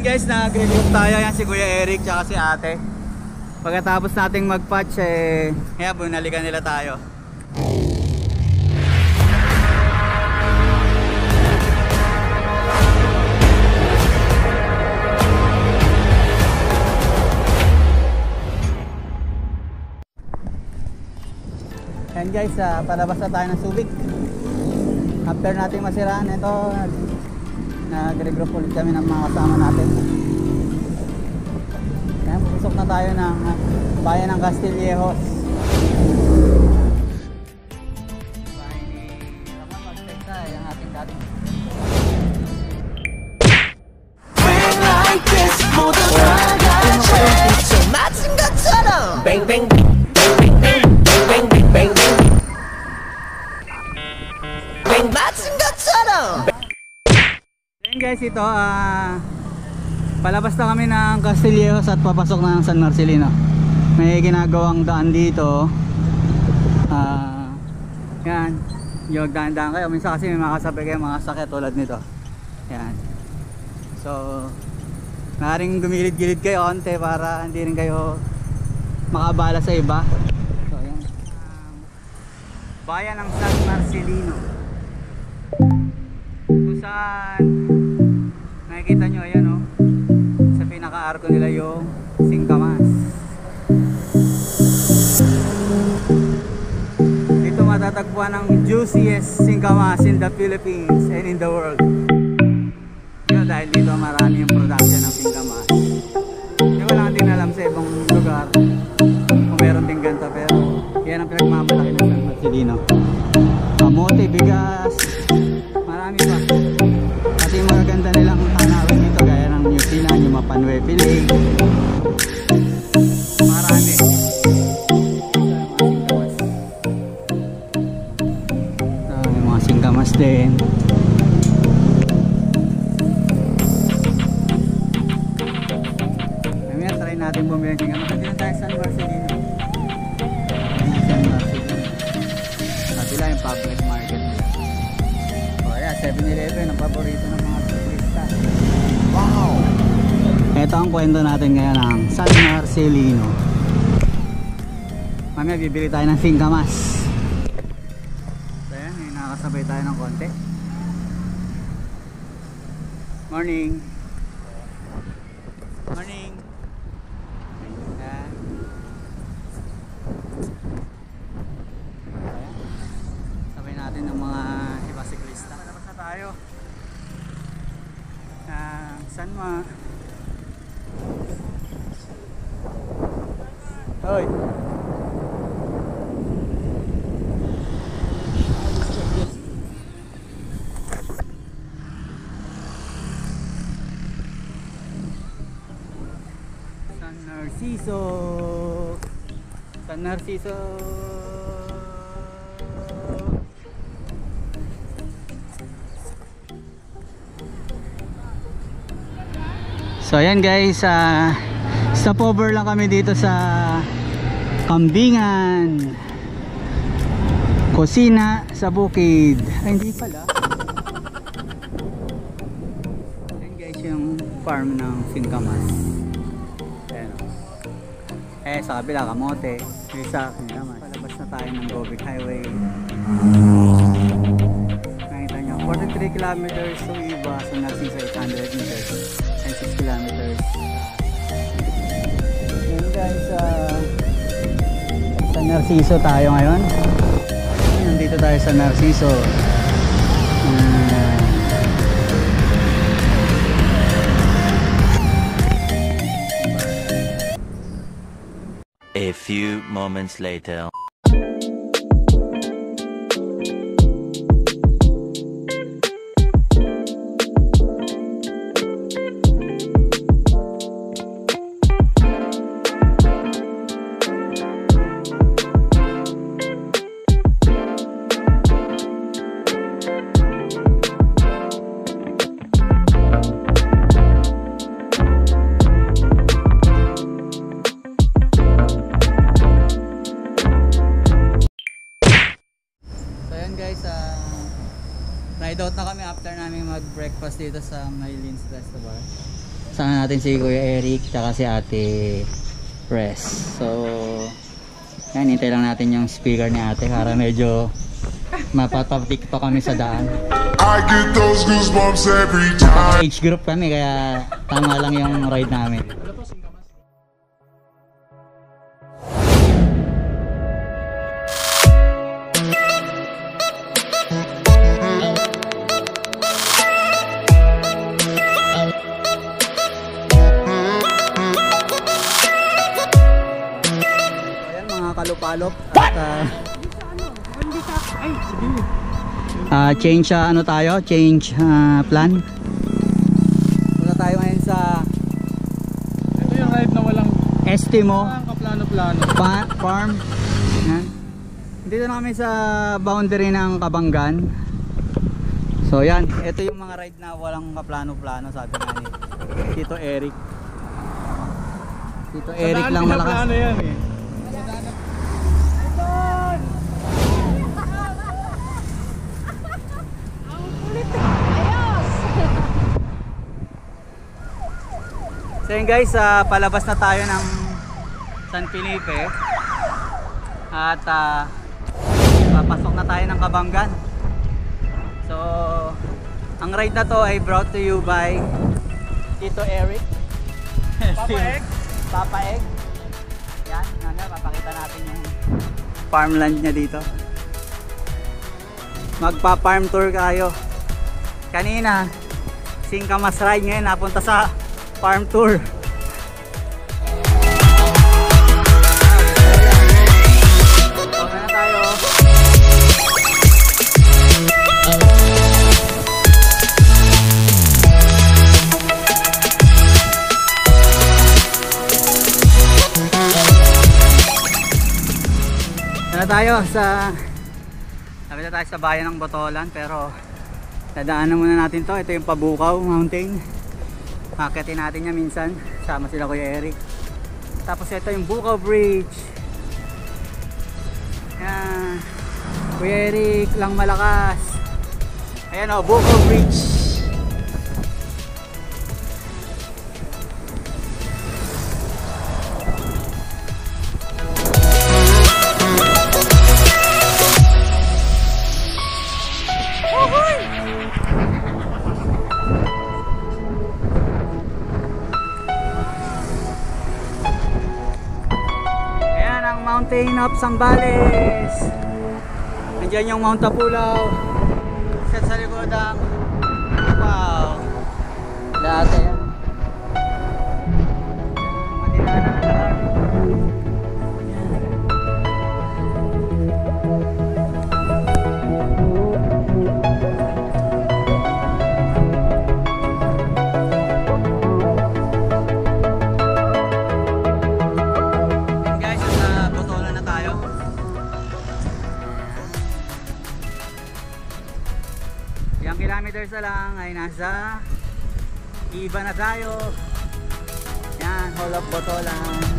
Guys, nag-regroup tayo. Yan si Kuya Eric tsaka si ate. Pagkatapos nating mag-patch kaya bunalikan nila tayo. Yan guys, palabas na tayo ng Subic. After natin masiraan, ito nag-regroup ulit kami ng mga kasama natin. Yan, pusok na tayo ng bayan ng Castillejos. Bayan ni Ramon Magpekta, yung ating dating. When like this, 모두 다 같이 저 맞은 것처럼 Bang bang bang bang bang bang bang bang bang bang 맞은 것처럼. Then guys, ito palabas na kami ng Castillejos at papasok na ng San Marcelino. May ginagawang daan dito. Yan, yung daan-daan kayo. Minsan kasi may makasabay kayo mga sakit tulad nito. Yan. So maaaring gumilid-gilid kayo konti para hindi rin kayo makabala sa iba. So yan, bayan ng San Marcelino, kung saan nakikita nyo, ayan o, sa pinaka-arko nila yung singkamas. Dito matatagpuan ang juiciest singkamas in the Philippines and in the world. Yun, dahil dito marami yung production ng singkamas. Hindi ko lang din alam sa ibang lugar kung meron din ganito, pero yan ang pinagmamalaki ng San Marcelino. Kamote, bigas, marami pa. Pati yung magaganda nilang tanawin dito gaya ng New Zealand, yung Mapanwe Piling, marami. May mga singkamas din. Mamaya try natin bumili ng singkamas. Dito tayo San Marcelino. San Marcelino. Kabila yung public market nila. O yan, 7-Eleven ang paborito ng mga turista. Wow! Ito ang kwento natin ngayon ng San Marcelino. Mamaya bibili tayo ng singkamas. So yan, nakakasabay tayo ng konti. Morning! Morning! Ayan. Sabay natin ng mga iba siklista. Palabas na tayo San Ma. Hoy! San Narciso! San Narciso! So ayan guys, stopover lang kami dito sa Kambingan, Kusina sa Bukid. Ay, hindi pala. Ayan guys yung farm ng singkamas. Ayan. Sa kabila kamote. Isa singkamas. Palabas na tayo ng Govic Highway. Nakita nyo, 43 kilometers to Iba, so Narciso 800 meters and 6 kilometers. Ayan guys, sa Narciso tayo ngayon. Nandito tayo sa Narciso. A few moments later. Ride out na kami after namin mag-breakfast dito sa Mylene's Restaurant. Sana natin si Kuya Eric tsaka si Ate Pres. So yan, hintay lang natin yung speaker ni ate para medyo mapapapik pa kami sa daan. I get those goosebumps every time. Age group kami kaya tama lang yung ride namin. Kalupalop at change ano tayo, change plan. Punta tayo ngayon sa ito yung ride na walang Estimo kaplano-plano farm. Yan. Dito na kami sa boundary ng Kabanggan. So yan, ito yung mga ride na walang kaplano-plano, sabi nga ni Tito Eric. Tito Eric lang malakas. Ano yan eh. So yun guys, palabas na tayo ng San Felipe at papasok na tayo ng Kabanggan. So ang ride na to ay brought to you by Tito Eric, Papa Egg. Papa Egg. Yan, papakita natin yung farmland niya dito. Magpa-farm tour kayo. Kanina Singkamas ride, ngayon napunta sa farm tour. Okay na tayo. Sabi na tayo sa bayan ng Botolan, pero dadaanan muna natin to. Ito yung Pabukaw Mountain. Akitin natin niya minsan, sama sila Kuya Eric. Tapos ito yung Bukaw Bridge. Yan. Kuya Eric lang malakas. Ayan o, Bukaw Bridge. Mountain of Zambales. Nandiyan yung Mount Tapulaw. Set sa likod ang wow. Dati yan. Madinaanan na lahat. Ilang kilometers na lang ay nasa Iba na tayo. Yan, Hall of Botolan.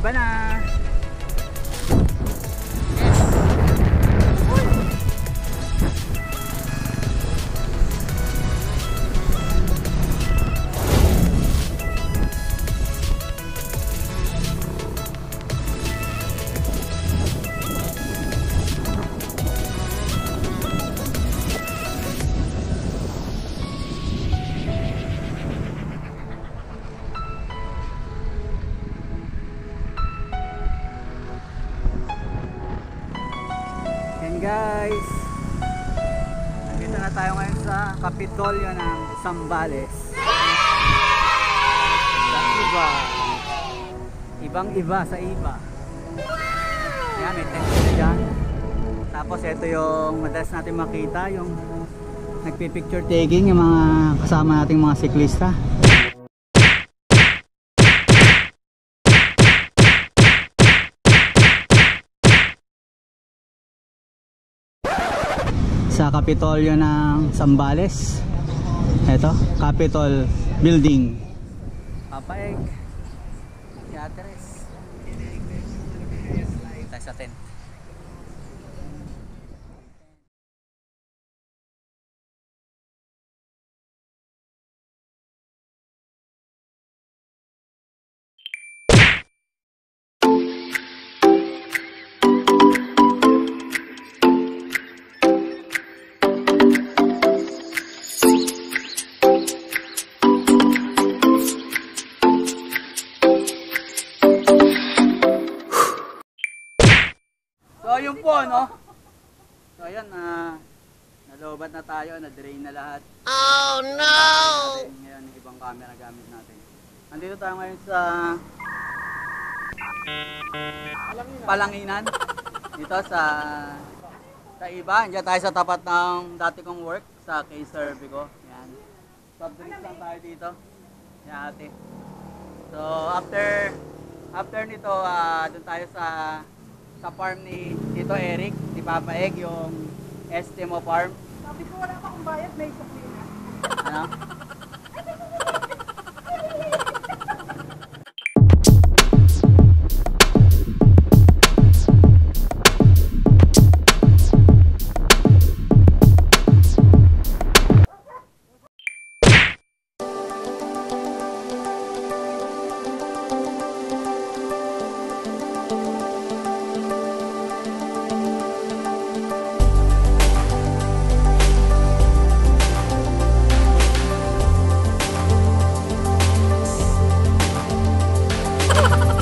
Iba na. Guys, nandito na tayo ngayon sa Kapitolyo ng Zambales. Sa Iba. Ibang iba sa Iba. Yan, may tent na dyan. Tapos ito yung madalas natin makita, yung nagpi-picture taking, yung mga kasama nating mga siklista. Sa Kapitolyo ng Zambales. Ito, Capitol Building. Papaeg. Teatres. Tayo sa tent. So yun po, no? So ayan, nalobat na tayo, na-drain na lahat. Oh no! Ngayon, ibang camera gamit natin. Nandito tayo ngayon sa Palanginan. Dito sa iba. Diyan tayo sa tapat ng dati kong work sa K-Serve ko. Yan. Soft drinks lang tayo dito. Yan ate. So after nito, doon tayo sa farm ni Tito Eric, ni Papa Egg, yung Estimo Farm. Sabi ko wala pa akong bayad, may sukli na. Ano?